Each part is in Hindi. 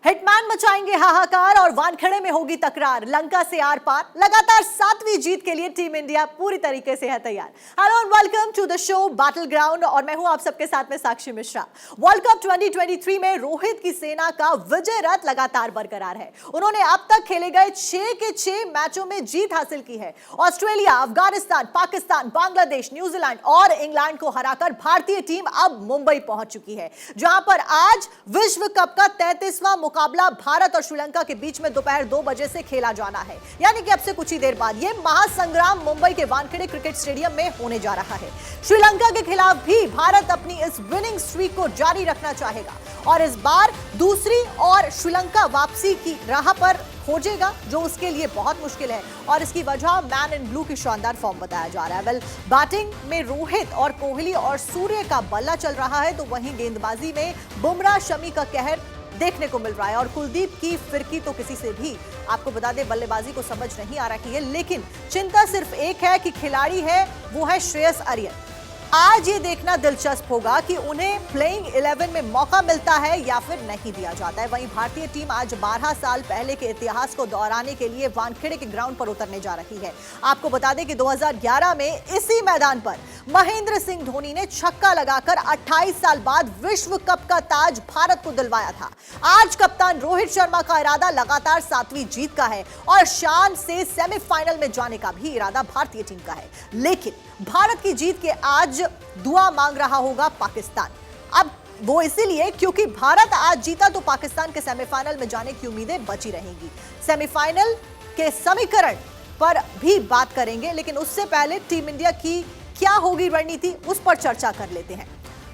हिटमैन मचाएंगे हाहाकार और वानखेड़े में होगी तकरार। लंका से आर पार लगातार 7वीं जीत के लिए टीम इंडिया पूरी तरीके से है तैयार। Hello and welcome to the show battle ground और मैं हूं आप सबके साथ में साक्षी मिश्रा। वर्ल्ड कप 2023 में रोहित की सेना का विजय रथ लगातार बरकरार है। उन्होंने अब तक खेले गए 6 के 6 मैचों में जीत हासिल की है। ऑस्ट्रेलिया, अफगानिस्तान, पाकिस्तान, बांग्लादेश, न्यूजीलैंड और इंग्लैंड को हराकर भारतीय टीम अब मुंबई पहुंच चुकी है, जहां पर आज विश्व कप का 33वां मुकाबला भारत और श्रीलंका के बीच में दोपहर 2 बजे से खेला जाना है। यानी कि अब से कुछ ही देर बाद यह महासंग्राम मुंबई के वानखेड़े क्रिकेट स्टेडियम में होने जा रहा है। श्रीलंका के खिलाफ भी भारत अपनी इस विनिंग स्ट्रीक को जारी रखना चाहेगा और इस बार दूसरी और श्रीलंका वापसी की राह पर खोजेगा, जो उसके लिए बहुत मुश्किल है और इसकी वजह मैन इन ब्लू की शानदार फॉर्म बताया जा रहा है। वेल, बैटिंग में रोहित और कोहली और सूर्य का बल्ला चल रहा है, तो वहीं गेंदबाजी में बुमराह, शमी का कहर देखने को मिल रहा है और कुलदीप की फिरकी तो किसी से भी, आपको बता दें, बल्लेबाजी को समझ नहीं आ रही है। लेकिन चिंता सिर्फ एक है कि खिलाड़ी है वो है श्रेयस अय्यर। आज ये देखना दिलचस्प होगा कि उन्हें प्लेइंग 11 में मौका मिलता है या फिर नहीं दिया जाता है। वहीं भारतीय टीम आज 12 साल पहले के इतिहास को दोहराने के लिए वानखेड़े के ग्राउंड पर उतरने जा रही है। आपको बता दें कि 2011 में इसी मैदान पर महेंद्र सिंह धोनी ने छक्का लगाकर 28 साल बाद विश्व कप का ताज भारत को दिलवाया था। आज कप्तान रोहित शर्मा का इरादा लगातार 7वीं जीत का है और शान से सेमीफाइनल में जाने का भी इरादा भारतीय टीम का है। लेकिन भारत की जीत के आज दुआ मांग रहा होगा पाकिस्तान। अब वो इसीलिए क्योंकि भारत आज जीता तो पाकिस्तान के सेमीफाइनल में जाने की उम्मीदें बची रहेंगी। सेमीफाइनल के समीकरण पर भी बात करेंगे, लेकिन उससे पहले टीम इंडिया की क्या होगी रणनीति, उस पर चर्चा कर लेते हैं।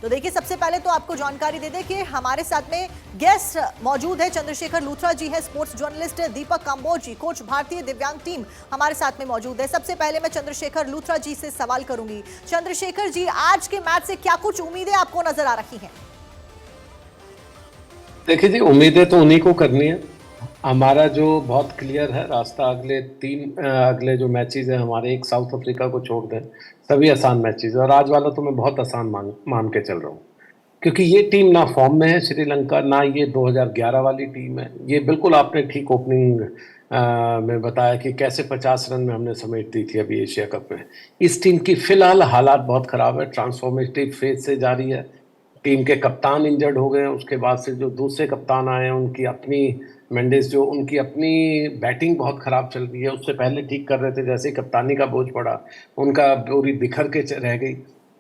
तो देखिए, सबसे पहले तो आपको जानकारी दे दें कि हमारे साथ में गेस्ट मौजूद है। चंद्रशेखर लूथरा जी है, स्पोर्ट्स जर्नलिस्ट। दीपक कांबोज जी, कोच भारतीय दिव्यांग टीम, हमारे साथ में मौजूद है। सबसे पहले मैं चंद्रशेखर लूथरा जी से सवाल करूंगी। चंद्रशेखर जी, आज के मैच से क्या कुछ उम्मीदें आपको नजर आ रही हैं? देखिए जी, उम्मीदें तो उन्हीं को करनी है। हमारा जो बहुत क्लियर है रास्ता, अगले जो मैचेस हैं हमारे, एक साउथ अफ्रीका को छोड़ दें, सभी आसान मैचेस, और आज वाला तो मैं बहुत आसान मान के चल रहा हूँ, क्योंकि ये टीम ना फॉर्म में है श्रीलंका, ना ये 2011 वाली टीम है। ये बिल्कुल आपने ठीक ओपनिंग में बताया कि कैसे 50 रन में हमने समेट दी थी अभी एशिया कप में। इस टीम की फिलहाल हालात बहुत खराब है, ट्रांसफॉर्मेटिव फेज से जा रही है। टीम के कप्तान इंजर्ड हो गए, उसके बाद से जो दूसरे कप्तान आए हैं उनकी अपनी मेंडिस, जो उनकी अपनी बैटिंग बहुत खराब चल रही है। उससे पहले ठीक कर रहे थे, जैसे ही कप्तानी का बोझ पड़ा उनका पूरी बिखर के रह गई।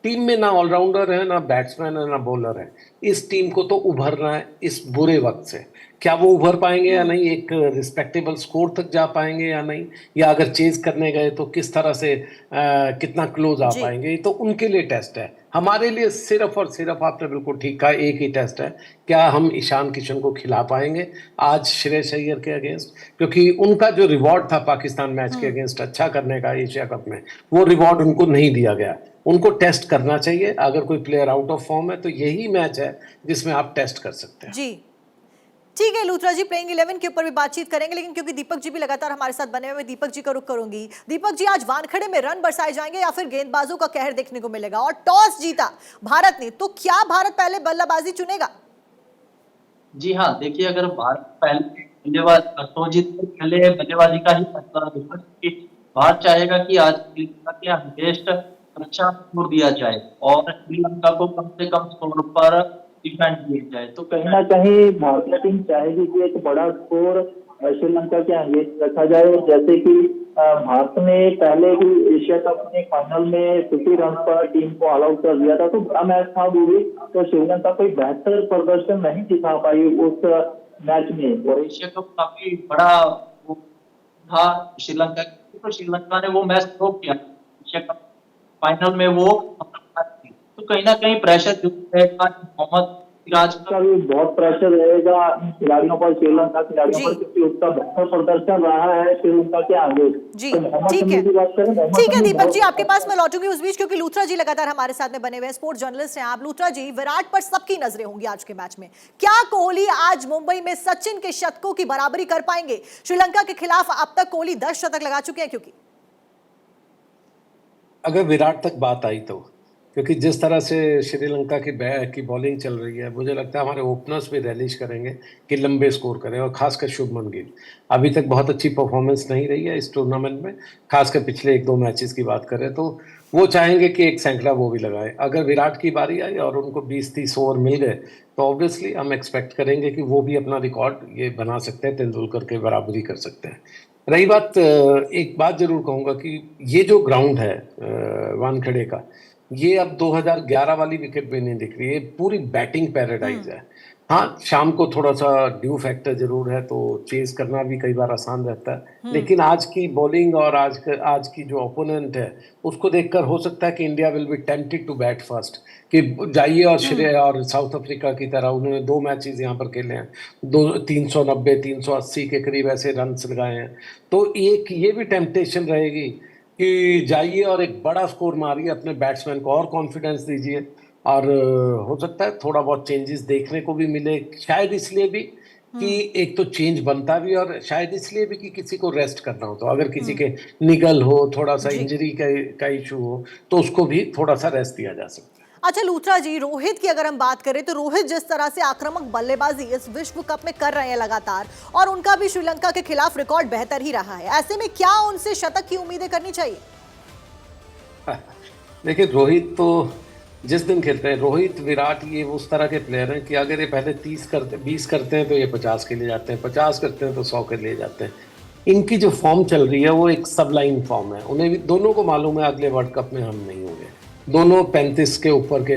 टीम में ना ऑलराउंडर है, ना बैट्समैन है, ना बॉलर है। इस टीम को तो उभरना है इस बुरे वक्त से। क्या वो उभर पाएंगे या नहीं, एक रिस्पेक्टेबल स्कोर तक जा पाएंगे या नहीं, या अगर चेज करने गए तो किस तरह से कितना क्लोज आ पाएंगे, तो उनके लिए टेस्ट है। हमारे लिए सिर्फ और सिर्फ, आपने बिल्कुल ठीक कहा, एक ही टेस्ट है, क्या हम ईशान किशन को खिला पाएंगे आज श्रेयस अय्यर के अगेंस्ट। क्योंकि उनका जो रिवॉर्ड था पाकिस्तान मैच के अगेंस्ट अच्छा करने का एशिया कप में, वो रिवॉर्ड उनको नहीं दिया गया। उनको टेस्ट करना चाहिए। अगर कोई प्लेयर आउट ऑफ फॉर्म है तो यही मैच है जिसमें आप टेस्ट कर सकते हैं। जी ठीक है लूथरा जी, प्लेइंग 11 के ऊपर भी बातचीत करेंगे, लेकिन क्योंकि दीपक जी भी लगातार हमारे साथ बने हुए, मैं दीपक जी का रुख करूंगी। दीपक जी, आज वानखेड़े में रन बरसाए जाएंगे या फिर गेंदबाजों का कहर देखने को मिलेगा? और टॉस जीता भारत ने, तो क्या भारत पहले बल्लेबाजी चुनेगा? जी हाँ, देखिए, अगर भारत पहले बल्लेबाजी का ही फैसला होगा, क्योंकि भारत चाहेगा कि आज श्रीलंका के अगेंस्ट अच्छा स्कोर दिया जाए और श्रीलंका को कम से कम स्कोर पर डिफेंड किया जाए। तो कहीं ना कहीं भारतीय टीम चाहेगी कि एक बड़ा स्कोर श्रीलंका के अगेंस्ट रखा जाए। और जैसे कि भारत ने पहले ही एशिया कप में फाइनल में 50 रन पर टीम को ऑल आउट कर दिया था, तो बड़ा मैच था वो भी। तो श्रीलंका कोई बेहतर प्रदर्शन नहीं दिखा पाई उस मैच में, और एशिया कप काफी बड़ा वो था श्रीलंका, तो श्रीलंका ने वो मैच थ्रो किया एशिया कप फाइनल में। वो तो कहीं ना कहीं प्रेशर रहेगा, मोहम्मद सिराज का भी बहुत प्रेशर रहेगा खिलाड़ियों पर, श्रीलंका खिलाड़ियों पर, क्योंकि उसका बेहतर प्रदर्शन रहा है श्रीलंका के आगे। जी तो ठीक है, ठीक है दीपक जी, आपके पास मैं लौटूंगी उस बीच, क्योंकि लूथरा जी लगातार हमारे साथ में बने हुए हैं, स्पोर्ट्स जर्नलिस्ट हैं आप। लूथरा जी, विराट पर सबकी नजरें होंगी आज के मैच में। क्या कोहली आज मुंबई में सचिन के शतकों की बराबरी कर पाएंगे? श्रीलंका के खिलाफ अब तक कोहली 10 शतक लगा चुके हैं। क्योंकि अगर विराट तक बात आई क्योंकि जिस तरह से श्रीलंका की बॉलिंग चल रही है, मुझे लगता है हमारे ओपनर्स भी रैलिश करेंगे कि लंबे स्कोर करें, और खासकर शुभमन गिल अभी तक बहुत अच्छी परफॉर्मेंस नहीं रही है इस टूर्नामेंट में। खासकर पिछले 1-2 मैचेस की बात करें तो वो चाहेंगे कि एक सैंकड़ा वो भी लगाए। अगर विराट की बारी आई और उनको 20-30 ओवर मिल गए तो ऑब्वियसली हम एक्सपेक्ट करेंगे कि वो भी अपना रिकॉर्ड ये बना सकते हैं, तेंदुलकर के बराबरी कर सकते हैं। रही बात, एक बात जरूर कहूँगा कि ये जो ग्राउंड है वानखेड़े का, ये अब 2011 वाली विकेट भी नहीं दिख रही है, पूरी बैटिंग पैराडाइज है। हाँ, शाम को थोड़ा सा ड्यू फैक्टर जरूर है, तो चेज करना भी कई बार आसान रहता है, लेकिन आज की बॉलिंग और आज की जो ओपोनेंट है उसको देखकर हो सकता है कि India will be tempted to bat first, कि जाइए और श्रेय और साउथ अफ्रीका की तरह उन्होंने 2 मैचेस यहाँ पर खेले हैं, 390 380 के करीब ऐसे रन लगाए हैं, तो एक ये भी टेम्पटेशन रहेगी कि जाइए और एक बड़ा स्कोर मारिए, अपने बैट्समैन को और कॉन्फिडेंस दीजिए, और हो सकता है थोड़ा बहुत चेंजेस देखने को भी मिले, शायद इसलिए भी कि एक तो चेंज बनता भी, और शायद इसलिए भी कि किसी को रेस्ट करना हो, तो अगर किसी के निगल हो, थोड़ा सा इंजरी का इशू हो, तो उसको भी थोड़ा सा रेस्ट दिया जा सकता है। अच्छा लूथरा जी, रोहित की अगर हम बात करें तो रोहित जिस तरह से आक्रामक बल्लेबाजी इस विश्व कप में कर रहे हैं लगातार, और उनका भी श्रीलंका के खिलाफ रिकॉर्ड बेहतर ही रहा है, ऐसे में क्या उनसे शतक की उम्मीदें करनी चाहिए? देखिए, रोहित तो जिस दिन खेलते हैं, रोहित विराट ये उस तरह के प्लेयर हैं कि अगर ये पहले 20 करते हैं तो ये 50 के लिए जाते हैं, 50 करते हैं तो 100 के लिए जाते हैं। इनकी जो फॉर्म चल रही है वो एक सबलाइन फॉर्म है, उन्हें भी दोनों को मालूम है अगले वर्ल्ड कप में हम नहीं होंगे। दोनों 35 के ऊपर के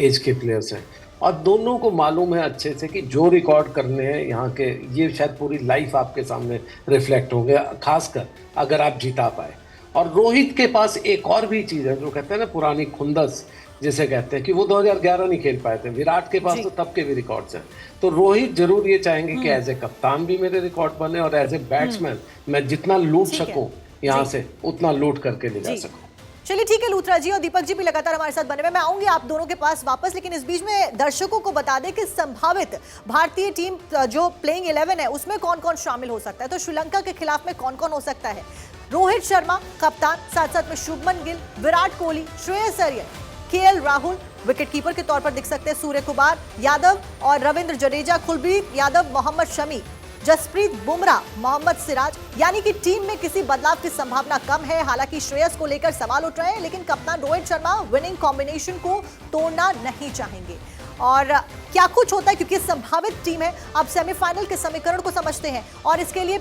एज के प्लेयर्स हैं, और दोनों को मालूम है अच्छे से कि जो रिकॉर्ड करने हैं यहाँ के, ये शायद पूरी लाइफ आपके सामने रिफ्लेक्ट होंगे, खासकर अगर आप जीता पाए। और रोहित के पास एक और भी चीज़ है, जो कहते हैं ना पुरानी खुंदस जिसे कहते हैं, कि वो 2011 नहीं खेल पाए थे, विराट के पास तो तब के भी रिकॉर्ड्स हैं। तो रोहित जरूर ये चाहेंगे कि एज ए कप्तान भी मेरे रिकॉर्ड बने, और एज ए बैट्समैन मैं जितना लूट सकूं यहाँ से उतना लूट करके ले जा सकूं। चलिए ठीक है लूथरा जी, और दीपक जी भी लगातार हमारे साथ बने हुए, मैं आऊंगी आप दोनों के पास वापस, लेकिन इस बीच में दर्शकों को बता दें कि संभावित भारतीय टीम जो प्लेइंग 11 है उसमें कौन कौन शामिल हो सकता है। तो श्रीलंका के खिलाफ में कौन कौन हो सकता है? रोहित शर्मा कप्तान, साथ साथ में शुभमन गिल, विराट कोहली, श्रेयस अय्यर, केएल राहुल, विकेटकीपर के तौर पर दिख सकते हैं सूर्य कुमार यादव और रविंद्र जडेजा, कुलदीप यादव, मोहम्मद शमी, जसप्रीत बुमराह, मोहम्मद सिराज। यानी कि टीम में किसी बदलाव की संभावना कम है। हालांकि श्रेयस को लेकर सवाल उठ रहे हैं, लेकिन कप्तान रोहित शर्मा विनिंग कॉम्बिनेशन को तोड़ना नहीं चाहेंगे। और क्या कुछ होता है, क्योंकि संभावित टीम है, अब सेमीफाइनल के समीकरण को समझते हैं, और इसके लिए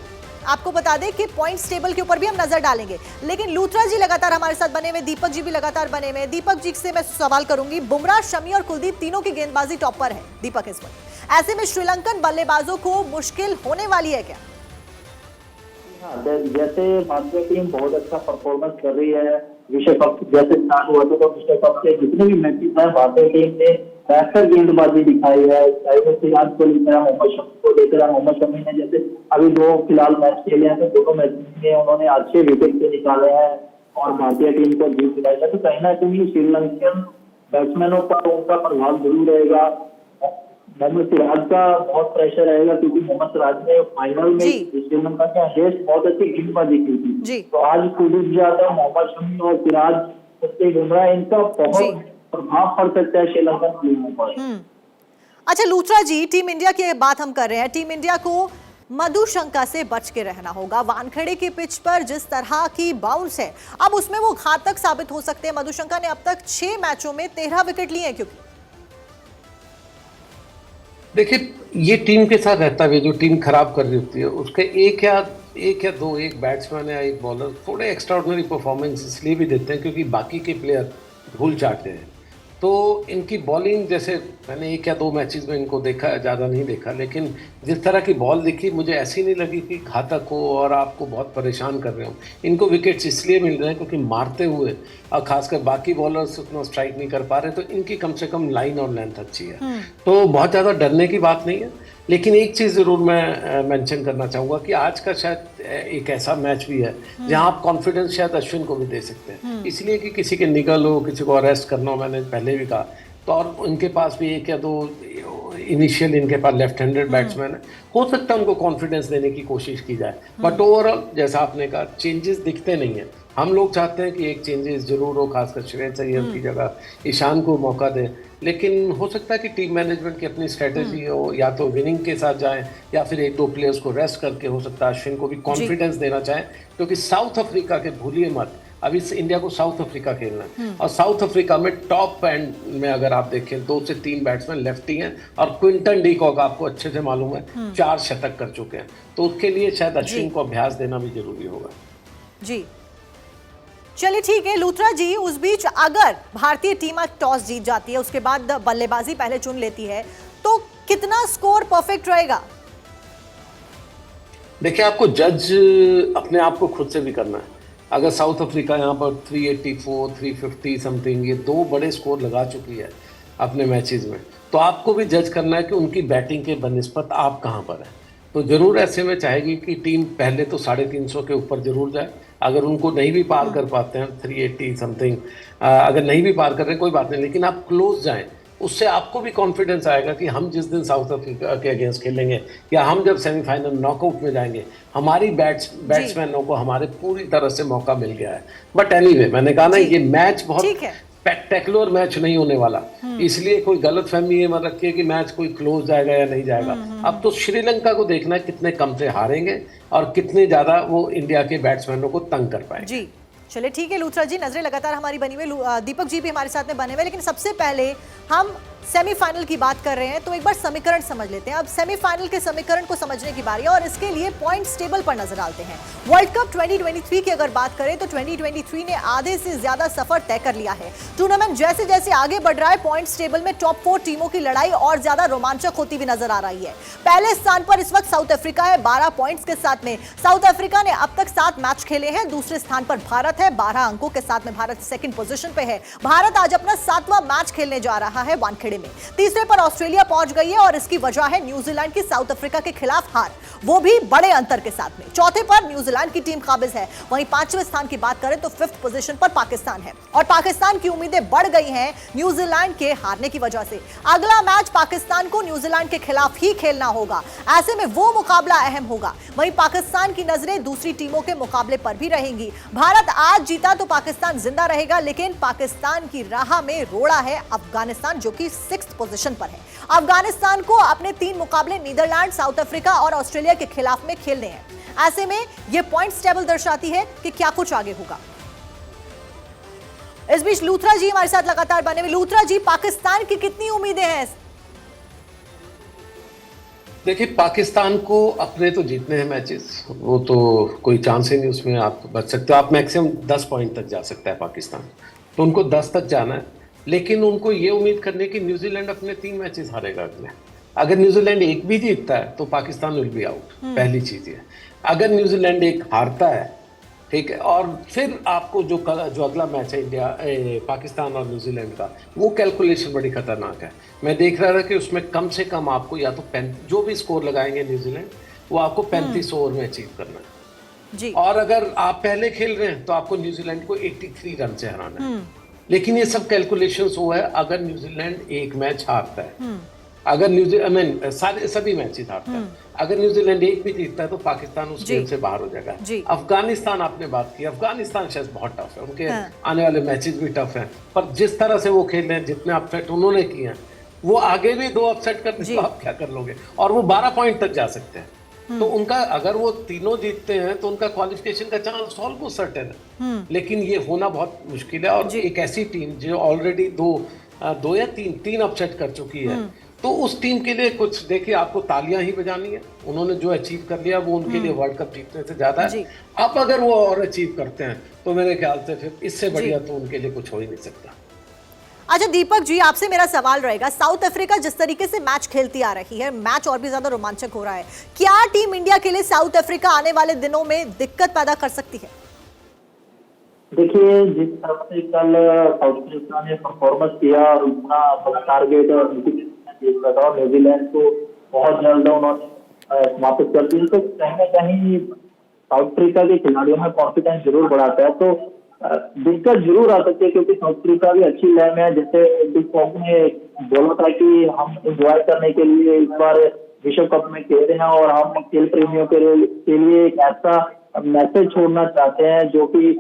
आपको बता दें कि पॉइंट्स टेबल के ऊपर भी हम नजर डालेंगे। लेकिन लूथरा जी लगातार हमारे साथ बने हुए, दीपक जी भी लगातार बने हुए। दीपक जी से मैं सवाल करूंगी, बुमराह, शमी और कुलदीप तीनों की गेंदबाजी टॉप पर है दीपक इस वक्त, ऐसे में श्रीलंकन बल्लेबाजों को मुश्किल होने वाली है क्या? हाँ, जैसे भारतीय टीम बहुत अच्छा परफॉर्मेंस कर रही है, विश्व कप जैसे स्टार्ट हुआ तो विश्व कप के जितने भी मैचेस हैं भारतीय टीम ने बेहतर गेंदबाजी दिखाई है, चाहे वो सिराज को लेकर मोहम्मद शमी को लेकर। मोहम्मद शमी ने जैसे अभी 2 फिलहाल मैच खेले हैं, तो दोनों मैच में उन्होंने अच्छे विकेट से निकाले हैं और भारतीय टीम को जीत दिलाई है। तो कहीं ना कहीं श्रीलंकन बैट्समैनों पर उनका प्रभाव जरूर रहेगा। मोहम्मद सिराज का बहुत प्रेशर रहेगा, क्योंकि मोहम्मद सिराज ने फाइनल में श्रीलंका के अगेंस्ट बहुत अच्छी गेंदबाजी की थी। तो आज कुलदीप यादव, मोहम्मद शमी और सिराज, उसके बुमराह, इनका बहुत प्रभाव पड़ सकता है श्रीलंकन टीमों पर। अच्छा लूथरा जी, टीम इंडिया की बात हम कर रहे हैं, टीम इंडिया को मधुशंका से बच के रहना होगा। वानखेड़े की पिच पर जिस तरह की बाउंस है, अब उसमें वो घातक साबित हो सकते हैं। मधुशंका ने अब तक 6 मैचों में 13 विकेट लिए हैं। क्योंकि देखिए, ये टीम के साथ रहता है, जो टीम खराब कर रही होती है उसके एक या दो, एक बैट्समैन या एक बॉलर थोड़े एक्स्ट्राऑर्डिनरी परफॉर्मेंस इसलिए भी देते हैं क्योंकि बाकी के प्लेयर भूल जाते हैं। तो इनकी बॉलिंग, जैसे मैंने 1 या 2 मैचेस में इनको देखा है, ज़्यादा नहीं देखा, लेकिन जिस तरह की बॉल दिखी मुझे ऐसी नहीं लगी कि घातक हो और आपको बहुत परेशान कर रहे हो। इनको विकेट्स इसलिए मिल रहे हैं क्योंकि मारते हुए, और खासकर बाकी बॉलर्स उतना स्ट्राइक नहीं कर पा रहे, तो इनकी कम से कम लाइन और लेंथ अच्छी है। तो बहुत ज़्यादा डरने की बात नहीं है। लेकिन एक चीज़ ज़रूर मैं मेंशन करना चाहूँगा कि आज का शायद एक ऐसा मैच भी है जहाँ आप कॉन्फिडेंस शायद अश्विन को भी दे सकते हैं, इसलिए कि किसी के निकल हो, किसी को अरेस्ट करना हो, मैंने पहले भी कहा, तो और उनके पास भी 1 या 2 इनिशियल इनके पास लेफ्ट हैंडेड बैट्समैन है, हो सकता है उनको कॉन्फिडेंस देने की कोशिश की जाए। बट ओवरऑल जैसा आपने कहा, चेंजेस दिखते नहीं हैं, हम लोग चाहते हैं कि एक चेंजेस जरूर हो, खासकर श्रेयस अय्यर की जगह ईशान को मौका दें, लेकिन हो सकता है कि टीम मैनेजमेंट की अपनी स्ट्रेटेजी हो, या तो विनिंग के साथ जाएं या फिर एक दो प्लेयर्स को रेस्ट करके, हो सकता है अश्विन को भी कॉन्फिडेंस देना चाहें, क्योंकि साउथ अफ्रीका के भूलिए मत, अभी इंडिया को साउथ अफ्रीका खेलना है और साउथ अफ्रीका में टॉप एंड में अगर आप देखें 2 से 3 बैट्समैन लेफ्टी हैं और क्विंटन डी कॉक आपको अच्छे से मालूम है 4 शतक कर चुके हैं, तो उसके लिए शायद अश्विन को अभ्यास देना भी जरूरी होगा। जी चलिए ठीक है लूथरा जी, उस बीच अगर भारतीय टीम टॉस जीत जाती है, उसके बाद बल्लेबाजी पहले चुन लेती है, तो कितना स्कोर परफेक्ट रहेगा? देखिए, आपको जज अपने आप को खुद से भी करना है। अगर साउथ अफ्रीका यहाँ पर 384, 350 समथिंग, ये 2 बड़े स्कोर लगा चुकी है अपने मैचेस में, तो आपको भी जज करना है कि उनकी बैटिंग के बनिस्बत आप कहाँ पर है। तो जरूर ऐसे में चाहेगी कि टीम पहले तो 350 के ऊपर जरूर जाए। अगर उनको नहीं भी पार कर पाते हैं 380 समथिंग, अगर नहीं भी पार कर रहे कोई बात नहीं, लेकिन आप क्लोज जाएं, उससे आपको भी कॉन्फिडेंस आएगा कि हम जिस दिन साउथ अफ्रीका के अगेंस्ट खेलेंगे या हम जब सेमीफाइनल नॉकआउट में जाएंगे, हमारी बैट्समैनों को हमारे पूरी तरह से मौका मिल गया है। बट एनीवे, मैंने कहा ना, ये मैच बहुत स्पेक्टेकुलर मैच नहीं होने वाला, इसलिए कोई गलत फहमी ये मत रखिए कि मैच कोई क्लोज जाएगा या नहीं जाएगा। अब तो श्रीलंका को देखना है कितने कम से हारेंगे और कितने ज्यादा वो इंडिया के बैट्समैनों को तंग कर पाएंगे। जी चलिए ठीक है लूथरा जी, नजरें लगातार हमारी बनी हुई, दीपक जी भी हमारे साथ में बने हुए, लेकिन सबसे पहले हम सेमीफाइनल की बात कर रहे हैं, तो एक बार समीकरण समझ लेते हैं। अब सेमीफाइनल के समीकरण को समझने की बारी है और इसके लिए पॉइंट्स टेबल पर नजर डालते हैं। वर्ल्ड कप 2023 की अगर बात करें तो 2023 ने आधे से ज्यादा सफर तय कर लिया है। टूर्नामेंट जैसे जैसे आगे बढ़ रहा है, पॉइंट्स टेबल में टॉप 4 टीमों की लड़ाई और ज्यादा रोमांचक होती हुई नजर आ रही है। पहले स्थान पर इस वक्त साउथ अफ्रीका है 12 पॉइंट्स के साथ में। साउथ अफ्रीका ने अब तक 7 मैच खेले हैं। दूसरे स्थान पर भारत है 12 अंकों के साथ में, भारत सेकंड पोजीशन पे है। भारत आज अपना 7वां मैच खेलने जा रहा है वानखेड़े में। तीसरे पर ऑस्ट्रेलिया पहुंच गई है और इसकी वजह है न्यूजीलैंड की साउथ अफ्रीका के खिलाफ हार, वो भी बड़े अंतर के साथ में। चौथे पर न्यूजीलैंड की टीम काबिज है। वहीं 5वें स्थान की बात करें तो 5th पोजीशन पर पाकिस्तान है और पाकिस्तान की उम्मीदें बढ़ गई हैं न्यूजीलैंड के हारने की वजह से। अगला मैच पाकिस्तान को न्यूजीलैंड के खिलाफ ही खेलना होगा, ऐसे में वो मुकाबला अहम होगा। वहीं पाकिस्तान की नजरें दूसरी टीमों के मुकाबले पर भी रहेंगी। भारत आज जीता तो पाकिस्तान जिंदा रहेगा, लेकिन पाकिस्तान की राह में रोड़ा है अफगानिस्तान, जो कि 6th पोजीशन पर है। अफगानिस्तान को अपने 3 मुकाबले नीदरलैंड, साउथ अफ्रीका और ऑस्ट्रेलिया के खिलाफ में खेलने हैं। ऐसे में यह पॉइंट्स टेबल दर्शाती है कि क्या कुछ आगे होगा। इस बीच लूथरा जी हमारे साथ लगातार बने हुए। लूथरा जी, पाकिस्तान की कितनी उम्मीदें हैं? देखिए, पाकिस्तान को अपने तो जीतने हैं मैचेस, वो तो कोई चांस ही नहीं, उसमें आप बच सकते हो। आप मैक्सिमम 10 पॉइंट तक जा सकता है पाकिस्तान, तो उनको 10 तक जाना है। लेकिन उनको ये उम्मीद करने की न्यूजीलैंड अपने 3 मैचेस हारेगा अगले। अगर न्यूजीलैंड एक भी जीतता है तो पाकिस्तान विल बी आउट, पहली चीज है। अगर न्यूजीलैंड एक हारता है, ठीक है, और फिर आपको जो अगला मैच है इंडिया पाकिस्तान और न्यूजीलैंड का, वो कैलकुलेशन बड़ी खतरनाक है। मैं देख रहा था कि उसमें कम से कम आपको या तो जो भी स्कोर लगाएंगे न्यूजीलैंड, वो आपको 35 ओवर में अचीव करना है जी। और अगर आप पहले खेल रहे हैं तो आपको न्यूजीलैंड को 83 रन से हराना है। लेकिन ये सब कैलकुलेशंस वो है अगर न्यूजीलैंड एक मैच हारता है, अगर न्यूजीलैंड सभी मैचेस हारता है, अगर न्यूजीलैंड एक भी जीतता है तो पाकिस्तान उस गेम से बाहर हो जाएगा। अफगानिस्तान आपने बात की, अफगानिस्तान शायद बहुत टफ है, उनके आने वाले मैचेस भी टफ हैं, पर जिस तरह से वो खेल रहे हैं, जितने अपसेट उन्होंने किए हैं, वो आगे भी 2 अपसेट करते तो आप क्या कर लोगे, और वो 12 पॉइंट तक जा सकते हैं। तो उनका अगर वो तीनों जीतते हैं तो उनका क्वालिफिकेशन का चांस ऑलमोस्ट सर्टेन है। लेकिन ये होना बहुत मुश्किल है, और एक ऐसी टीम जो ऑलरेडी 2 या 3 अपसेट कर चुकी है, तो उस टीम के लिए कुछ देखिए, आपको तालियां ही बजानी है। उन्होंने जो अचीव कर लिया वो उनके लिए वर्ल्ड कप जीतने से ज्यादा है। अब अगर वो और अचीव करते हैं तो मेरे ख्याल से फिर इससे बढ़िया तो उनके लिए कुछ हो ही नहीं सकता। अच्छा दीपक जी, आपसे मेरा सवाल रहेगा, साउथ अफ्रीका जिस तरीके से मैच खेलती आ रही है, मैच और भी ज्यादा रोमांचक हो रहा है, क्या टीम इंडिया के लिए साउथ अफ्रीका आने वाले दिनों में दिक्कत पैदा कर सकती है? देखिए, जिस तरह से कल साउथ अफ्रीका ने परफॉर्मेंस किया और उतना बड़ा टारगेट और न्यूजीलैंड को बहुत जल्द उन्होंने समाप्त कर दिया, तो कहीं ना कहीं साउथ अफ्रीका के खिलाड़ियों में कॉन्फिडेंस जरूर बढ़ाता है। तो दिक्कत जरूर आ सकती है, क्योंकि साउथ अफ्रीका भी अच्छी लय में है। जैसे डी कॉक ने बोला था कि हम एंजॉय करने के लिए इस बार विश्व कप में खेल रहे हैं और हम खेल प्रेमियों के लिए एक ऐसा मैसेज छोड़ना चाहते हैं, जो कि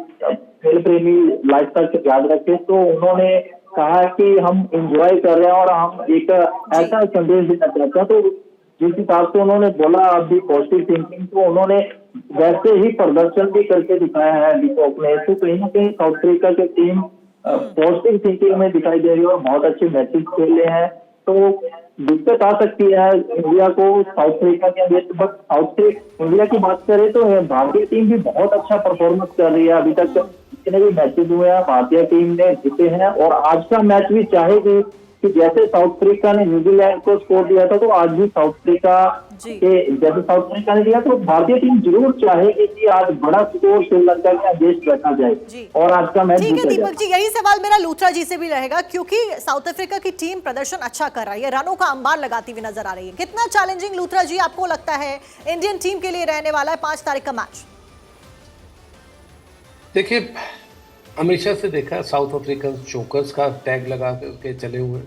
खेल प्रेमी लाइफ तक याद रखे, तो उन्होंने कहा कि हम एंजॉय कर रहे हैं और हम एक ऐसा संदेश देना चाहते हैं। तो जिस हिसाब से उन्होंने बोला अभी पॉजिटिव थिंकिंग, तो उन्होंने वैसे ही प्रदर्शन भी करके दिखाया है डिकॉक ने। तो कहीं ना कहीं साउथ अफ्रीका की टीम पॉजिटिव थिंकिंग में दिखाई दे रही है और बहुत अच्छे मैचेस खेले हैं। तो दिक्कत आ सकती है इंडिया को साउथ अफ्रीका के अगेंस्ट, बट साउथ इंडिया की बात करें तो भारतीय टीम भी बहुत अच्छा परफॉर्मेंस कर रही है। अभी तक जितने भी मैचेस हुए हैं भारतीय टीम ने जीते हैं, और आज का मैच भी चाहेगी कि जैसे साउथ अफ्रीका ने न्यूजीलैंड को स्कोर दिया था, तो आज भी साउथ अफ्रीका के जैसे साउथ अफ्रीका ने दिया, तो भारतीय टीम जरूर चाहेगी कि आज बड़ा स्कोर श्रीलंका के अगेंस्ट रखा जाए और आज का मैच ठीक है जीता जाए। दीपक जी, यही सवाल मेरा लूथरा जी से भी रहेगा, क्योंकि साउथ अफ्रीका की टीम प्रदर्शन अच्छा कर रही है, रनों का अंबार लगाती हुई नजर आ रही है। कितना चैलेंजिंग लूथरा जी आपको लगता है इंडियन टीम के लिए रहने वाला है 5 तारीख का मैच? देखिए, हमेशा से देखा साउथ अफ्रीकन चोकर्स का टैग लगा के चले हुए,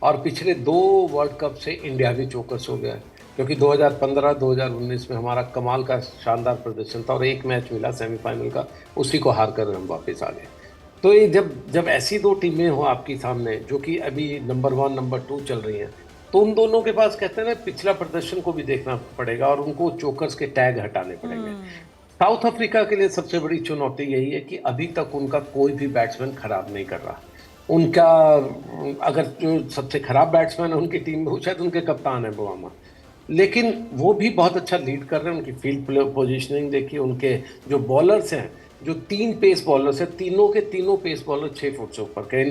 और पिछले 2 वर्ल्ड कप से इंडिया भी चोकर्स हो गया है, क्योंकि 2015-2019 में हमारा कमाल का शानदार प्रदर्शन था और एक मैच मिला सेमीफाइनल का, उसी को हार कर हम वापस आ गए। तो ये जब ऐसी 2 टीमें हो आपकी सामने जो कि अभी नंबर 1 नंबर 2 चल रही हैं, तो उन दोनों के पास कहते हैं ना पिछला प्रदर्शन को भी देखना पड़ेगा और उनको चोकर्स के टैग हटाने पड़ेंगे। साउथ अफ्रीका के लिए सबसे बड़ी चुनौती यही है कि अभी तक उनका कोई भी बैट्समैन खराब नहीं कर रहा। उनका अगर जो सबसे खराब बैट्समैन है उनकी टीम में, वो शायद उनके कप्तान है बुआमा, लेकिन वो भी बहुत अच्छा लीड कर रहे हैं। उनकी फील्ड पोजीशनिंग देखिए, उनके जो बॉलर्स हैं, जो 3 पेस बॉलर्स हैं, तीनों के तीनों पेस बॉलर 6 फुट से ऊपर के।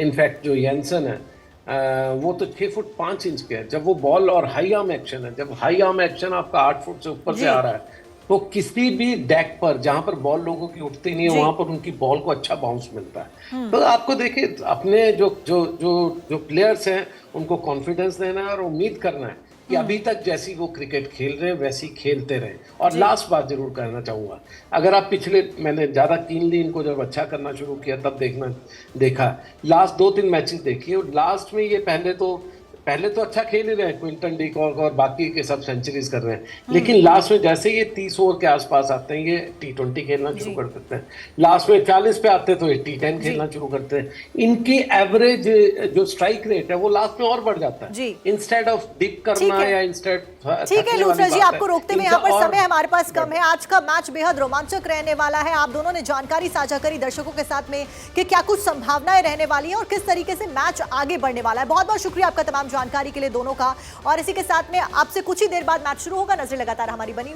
इनफैक्ट जो येंसन है वो तो 6 फुट 5 इंच के है। जब वो बॉल और हाई आर्म एक्शन है, जब हाई आर्म एक्शन आपका 8 फुट से ऊपर से आ रहा है, तो किसी भी डेक पर जहां पर बॉल लोगों की उठती नहीं है, वहां पर उनकी बॉल को अच्छा बाउंस मिलता है। तो आपको देखिए, अपने जो प्लेयर्स हैं उनको कॉन्फिडेंस देना है और उम्मीद करना है कि अभी तक जैसी वो क्रिकेट खेल रहे हैं वैसी खेलते रहे। और लास्ट बात जरूर कहना चाहूँगा, अगर आप मैंने ज़्यादा कीनली इनको जब अच्छा करना शुरू किया तब देखा लास्ट 2-3 मैचेस देखिए, और लास्ट में ये पहले तो अच्छा खेल ही रहे हैं, क्विंटन डी कॉक और बाकी के सब सेंचुरीज कर रहे हैं, लेकिन लास्ट में जैसे ये 30 ओवर के आसपास आते हैं, ये T20 खेलना शुरू कर देते हैं। लास्ट में 40 पे आते हैं तो ये T10 खेलना शुरू करते हैं। इनकी एवरेज जो स्ट्राइक रेट है वो लास्ट में और बढ़ जाता है, इंस्टेड ऑफ डिप करना या इंस्टेड। ठीक है लूथरा जी, आपको रोकते हुए यहाँ पर समय हमारे पास कम है। आज का मैच बेहद रोमांचक रहने वाला है। आप दोनों ने जानकारी साझा करी दर्शकों के साथ में कि क्या कुछ संभावनाएं रहने वाली हैं और किस तरीके से मैच आगे बढ़ने वाला है। बहुत बहुत शुक्रिया आपका तमाम जानकारी के लिए दोनों का। और इसी के साथ में आपसे कुछ ही देर बाद मैच शुरू होगा। नजरें लगातार हमारी बनी